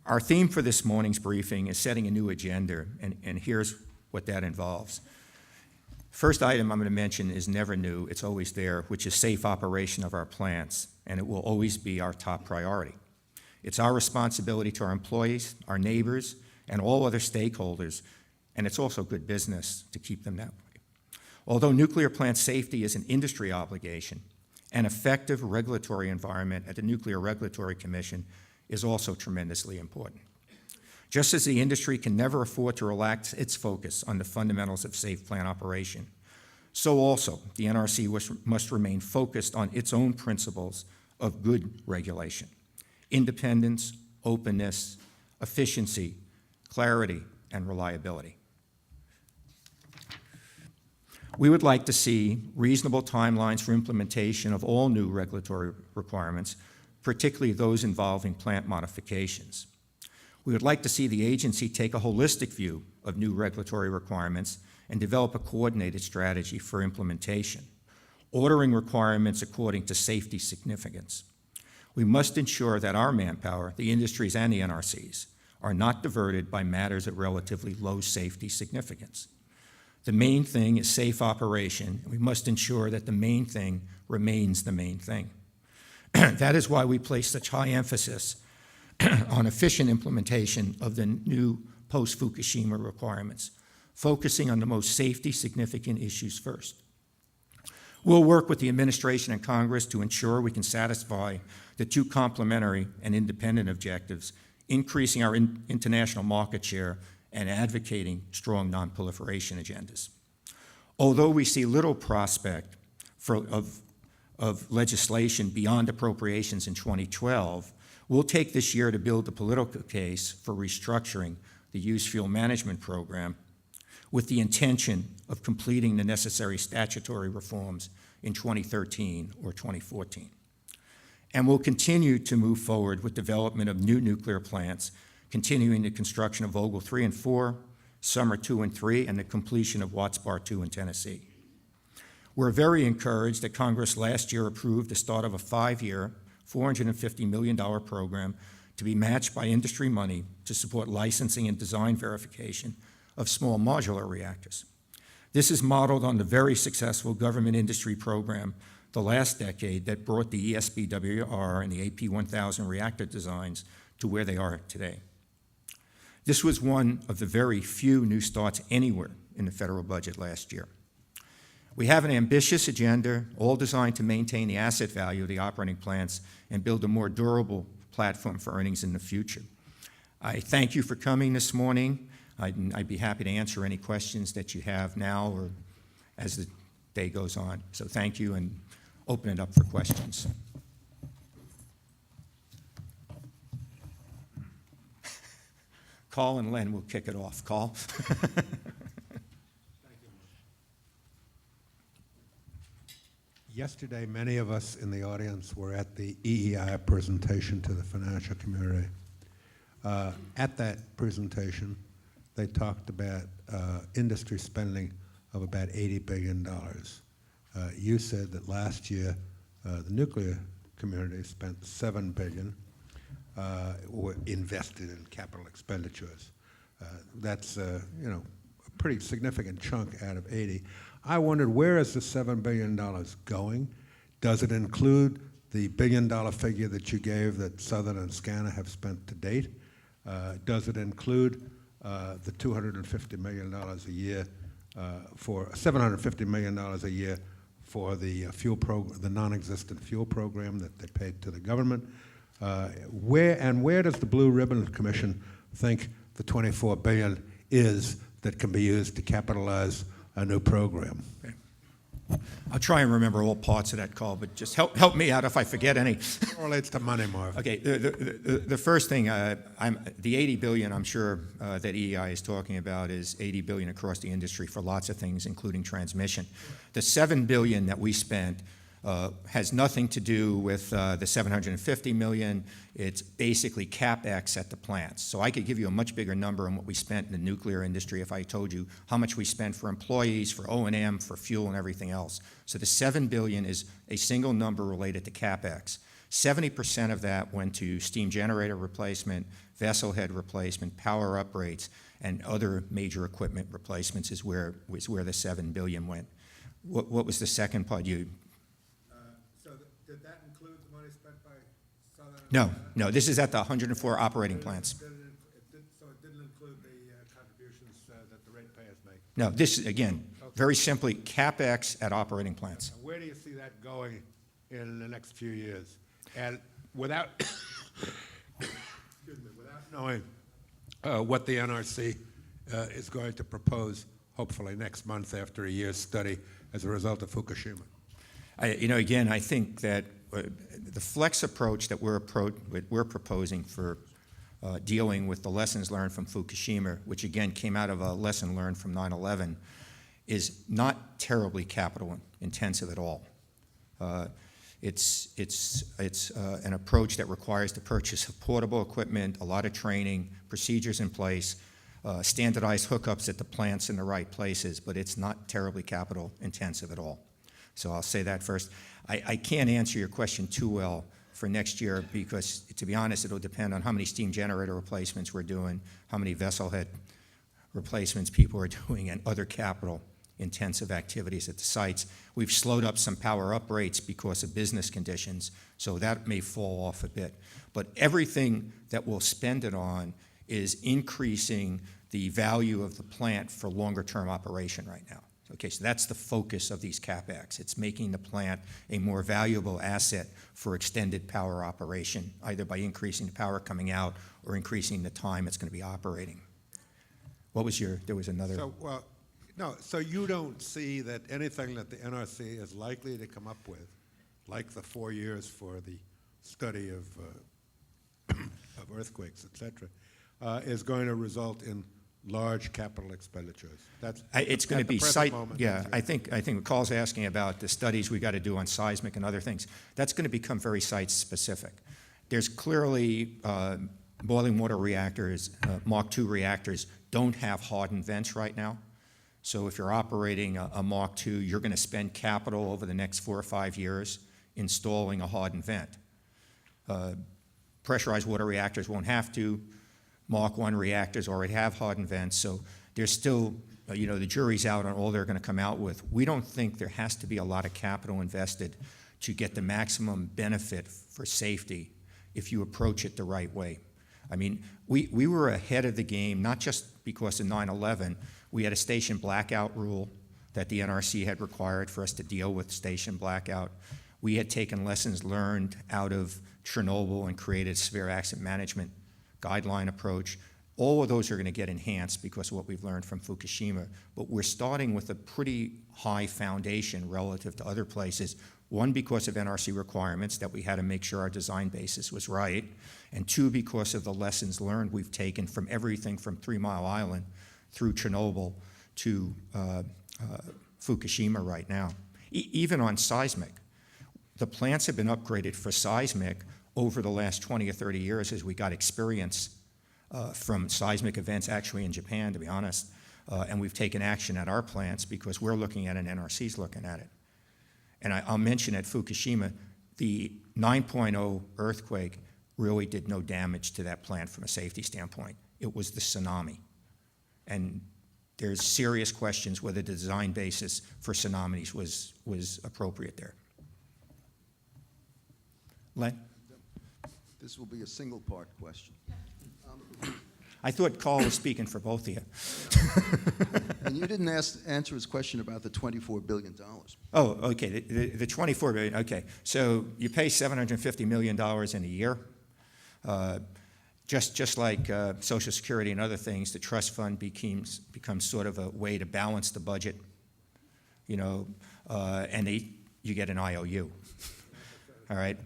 Our theme for this morning's briefing is setting a new agenda, and here's what that involves. First item I'm going to mention is never new, it's always there, which is safe operation of our plants, and it will always be our top priority. It's our responsibility to our employees, our neighbors, and all other stakeholders, and it's also good business to keep them that way. Although nuclear plant safety is an industry obligation, an effective regulatory environment at the Nuclear Regulatory Commission is also tremendously important. Just as the industry can never afford to relax its focus on the fundamentals of safe plant operation, so also the NRC must remain focused on its own principles of good regulation: independence, openness, efficiency, clarity, and reliability. We would like to see reasonable timelines for implementation of all new regulatory requirements, particularly those involving plant modifications. We would like to see the agency take a holistic view of new regulatory requirements and develop a coordinated strategy for implementation, ordering requirements according to safety significance. We must ensure that our manpower, the industries and the NRCs, are not diverted by matters of relatively low safety significance. The main thing is safe operation, and we must ensure that the main thing remains the main thing. That is why we place such high emphasis on efficient implementation of the new post-Fukushima requirements, focusing on the most safety significant issues first. We'll work with the administration and Congress to ensure we can satisfy the two complementary and independent objectives, increasing our international market share and advocating strong non-proliferation agendas. Although we see little prospect of legislation beyond appropriations in 2012, we'll take this year to build the political case for restructuring the Used Fuel Management Program with the intention of completing the necessary statutory reforms in 2013 or 2014. And we'll continue to move forward with development of new nuclear plants, continuing the construction of Vogtle 3 and 4, Summer 2 and 3, and the completion of Watts Bar 2 in Tennessee. We're very encouraged that Congress last year approved the start of a 5-year, $450 million program to be matched by industry money to support licensing and design verification of small modular reactors. This is modeled on the very successful government industry program the last decade that brought the ESBWR and the AP1000 reactor designs to where they are today. This was one of the very few new starts anywhere in the federal budget last year. We have an ambitious agenda, all designed to maintain the asset value of the operating plants and build a more durable platform for earnings in the future. I thank you for coming this morning. I'd be happy to answer any questions that you have now or as the day goes on. So thank you, and open it up for questions. Carl and Len will kick it off. Carl? Yesterday, many of us in the audience were at the EEI presentation to the financial community. At that presentation, they talked about industry spending of about $80 billion. You said that last year, the nuclear community spent $7 billion, were invested in capital expenditures. That's a pretty significant chunk out of 80. I wondered, where is the $7 billion going? Does it include the billion-dollar figure that you gave that Southern and SCANA have spent to date? Does it include the $250 million a year for $750 million a year for the fuel program, the non-existent fuel program that they paid to the government? Where does the Blue Ribbon Commission think the $24 billion is that can be used to capitalize a new program? Okay. I'll try and remember all parts of that call, but just help me out if I forget any. It relates to money, Marv. Okay, the first thing, the $80 billion I'm sure that EEI is talking about is $80 billion across the industry for lots of things, including transmission. The $7 billion that we spent has nothing to do with the $750 million. It's basically CapEx at the plants. So I could give you a much bigger number on what we spent in the nuclear industry if I told you how much we spent for employees, for O&M, for fuel, and everything else. So the $7 billion is a single number related to CapEx. 70% of that went to steam generator replacement, vessel head replacement, power upgrades, and other major equipment replacements is where the $7 billion went. What was the second part? Did that include the money spent by Southern? No, this is at the 104 operating plants. So it didn't include the contributions that the ratepayers make? No, this, again, very simply, CapEx at operating plants. And where do you see that going in the next few years? And without, without knowing what the NRC is going to propose, hopefully next month after a year's study as a result of Fukushima? Again, I think that the flex approach that we're proposing for dealing with the lessons learned from Fukushima, which again came out of a lesson learned from 9/11, is not terribly capital intensive at all. It's an approach that requires the purchase of portable equipment, a lot of training, procedures in place, standardized hookups at the plants in the right places, but it's not terribly capital intensive at all. So I'll say that first. I can't answer your question too well for next year because, to be honest, it'll depend on how many steam generator replacements we're doing, how many vessel head replacements people are doing, and other capital intensive activities at the sites. We've slowed up some power up rates because of business conditions, so that may fall off a bit. But everything that we'll spend it on is increasing the value of the plant for longer term operation right now. Okay, so that's the focus of these CapEx. It's making the plant a more valuable asset for extended power operation, either by increasing the power coming out or increasing the time it's going to be operating. What was there was another. So you don't see that anything that the NRC is likely to come up with, like the 4 years for the study of earthquakes, et cetera, is going to result in large capital expenditures? It's going to be I think what Carl's asking about the studies we got to do on seismic and other things. That's going to become very site specific. There's clearly boiling water reactors, Mark II reactors don't have hardened vents right now. So if you're operating a Mark II, you're going to spend capital over the next 4 or 5 years installing a hardened vent. Pressurized water reactors won't have to. Mark I reactors already have hardened vents, so there's still, the jury's out on all they're going to come out with. We don't think there has to be a lot of capital invested to get the maximum benefit for safety if you approach it the right way. I mean, we were ahead of the game, not just because of 9/11. We had a station blackout rule that the NRC had required for us to deal with station blackout. We had taken lessons learned out of Chernobyl and created a severe accident management guideline approach. All of those are going to get enhanced because of what we've learned from Fukushima, but we're starting with a pretty high foundation relative to other places. One, because of NRC requirements that we had to make sure our design basis was right, and two, because of the lessons learned we've taken from everything from 3 Mile Island through Chernobyl to Fukushima right now. Even on seismic, the plants have been upgraded for seismic over the last 20 or 30 years as we got experience from seismic events actually in Japan, to be honest, and we've taken action at our plants because we're looking at it and NRC's looking at it. And I'll mention at Fukushima, the 9.0 earthquake really did no damage to that plant from a safety standpoint. It was the tsunami. And there's serious questions whether the design basis for tsunamis was appropriate there. Len? This will be a single-part question. I thought Carl was speaking for both of you. And you didn't answer his question about the $24 billion. Oh, okay, the $24 billion, okay. So you pay $750 million in a year. Just like Social Security and other things, the trust fund becomes sort of a way to balance the budget, and you get an IOU. All right?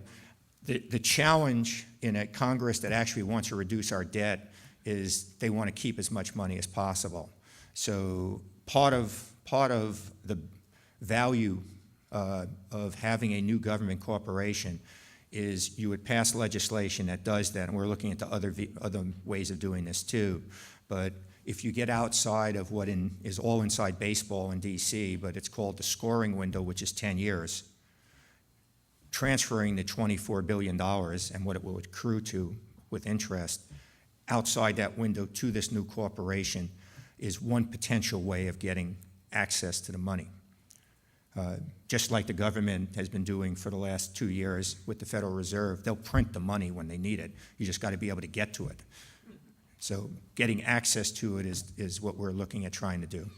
The challenge in a Congress that actually wants to reduce our debt is they want to keep as much money as possible. So part of the value of having a new government corporation is you would pass legislation that does that, and we're looking into other ways of doing this too. But if you get outside of what is all inside baseball in D.C., but it's called the scoring window, which is 10 years, transferring the $24 billion and what it will accrue to with interest outside that window to this new corporation is one potential way of getting access to the money. Just like the government has been doing for the last 2 years with the Federal Reserve, they'll print the money when they need it. You just got to be able to get to it. So getting access to it is what we're looking at trying to do.